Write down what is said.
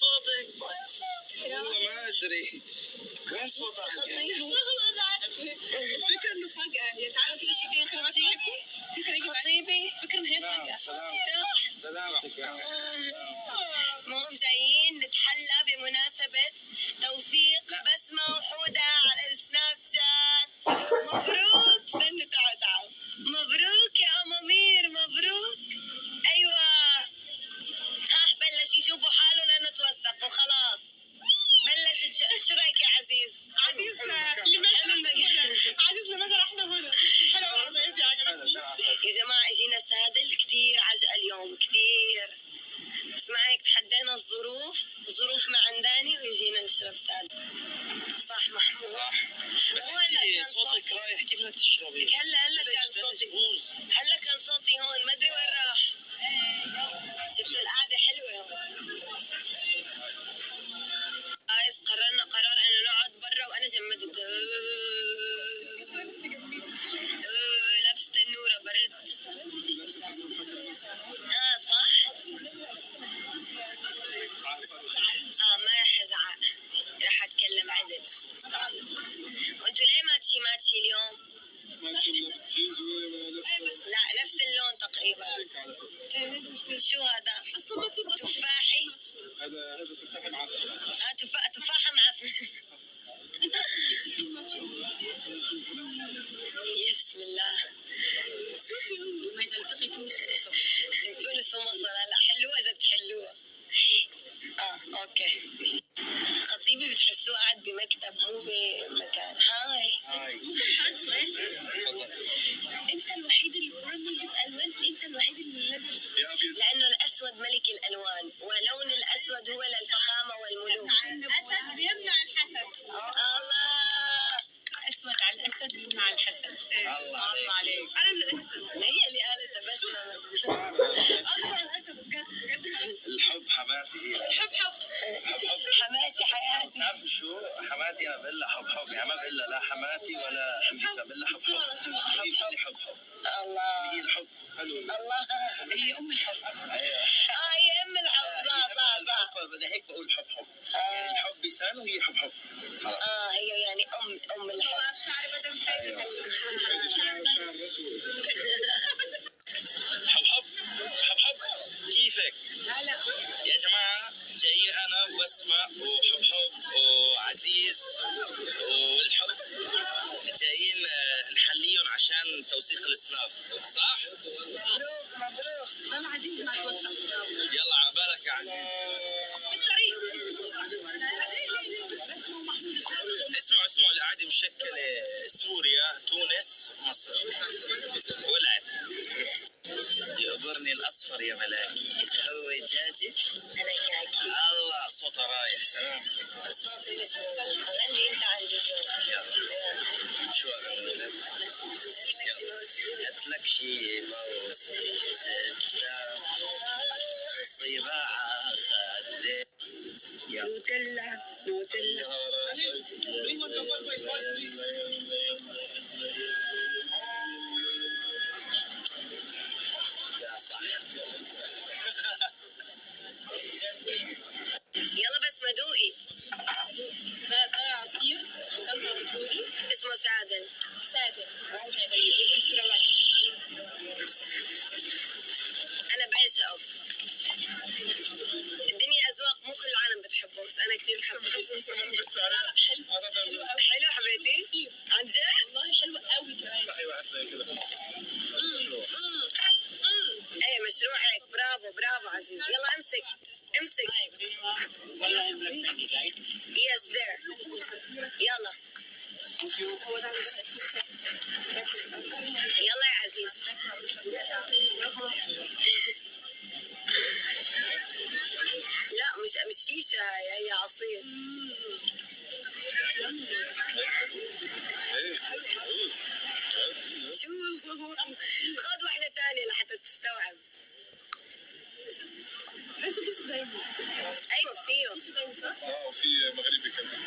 صوتك؟ وين صوتي؟ والله ما ادري. وين صوتك؟ خطيبي. الفكرة انه فجأة يعني تعرفي شكلي خطيبي فكرة ان هي فجأة صوتي راح. سلامتك يا المهم جايين نتحلى بمناسبة توثيق بسمة وحودة على السناب شات. مبروك. استنى تعالوا مبروك يا أمامير، مبروك. أيوة بلش يشوفوا حاله لأنه توثق وخلاص. بلشت شو رأيك يا عزيز؟ عزيز لماذا احنا هنا؟ حلوة العربية عجبتني. يا جماعة اجينا سادل كتير عجقة اليوم كتير. اسمعي تحدينا الظروف ما عنداني ويجينا نشرب سادل. صح محمود؟ صح. بس انت صوتك رايح، كيف بدك تشربي؟ لك هلا كان صوتي هلا كان صوتي هون ما ادري وين راح. شفتوا القعدة حلوة. عايز قررنا قرار انه نقعد برا وانا جمدت. لابسة النورة برد. صح؟ ما رح ازعق، رح اتكلم عدل. وانتوا ليه ماتشي اليوم؟ لا نفس اللون تقريبا. شو هذا؟ تفاحي؟ هذا تفاحة معفنة. تفاحة معفنة. يا بسم الله. لما تلتقي تونس ومصر هلا حلوها اذا بتحلوها. اوكي. خطيبي بتحسوه قاعد بمكتب مو بمكان. هاي. ممكن اسالك سؤال؟ تفضل. انت الوحيد اللي قرر يلبس الوان، انت الوحيد اللي لابس لانه الاسود ملك الالوان، ولون الاسود هو للفخامه والملوك. الاسد بيمنع الحسد. الله. اسود على الاسد بيمنع الحسد. الله عليك. انا اللي قلت هي اللي قالتها بس اكثر الاسد بجد. الحب حماتي هي. الحب حماتي حياتي. بتعرفوا شو؟ حماتي انا بقول لها حب يعني ما بقول لها لا حماتي ولا امسها، بقول لها حب. هي بتقول حب. الله. هي الحب. حلو. الله. هي ام الحب. ايوه. هي ام الحب. صح. بدي هيك بقول حب. يعني الحب بيسان وهي حب. هي يعني ام الحب. شعري بدل ايوه. شعر اسود. حب كيفك؟ لا يا جماعة جايين أنا وبسمة وحب وعزيز والحب، جايين نحليهم عشان توثيق السناب، صح؟ مبروك. ضل عزيز ما توثق. يلا عقبالك يا عزيز. اسمعوا القعدة مشكلة سوريا، تونس، مصر. ولعت. يقبرني الأصفر يا ملاكي. هو جاجي. انا كاكي. الله صوته رايح. سلام. الصوت مش غني انت عن جزء. يلا. شو أغني لك؟ هات لك شي بوس صباع خدي. نوتيلا. يا صح. يلا بس مدوقي. ده عصير سلطة بترولي اسمه سادل. انا بعشقه. الدنيا اذواق، مو كل العالم بتحبه بس انا كثير بحبه. حلو حبيتي؟ عن جد؟ والله حلو قوي كمان. ايه مشروع هيك. برافو عزيز. يلا امسك. Yes there. يلا يا عزيز. لا مش شيشة، هي عصير. شو خذ واحدة تانية لحتى تستوعب. بس في سوداني. ايوه فيه. في سوداني صح؟ وفي مغربي كمان.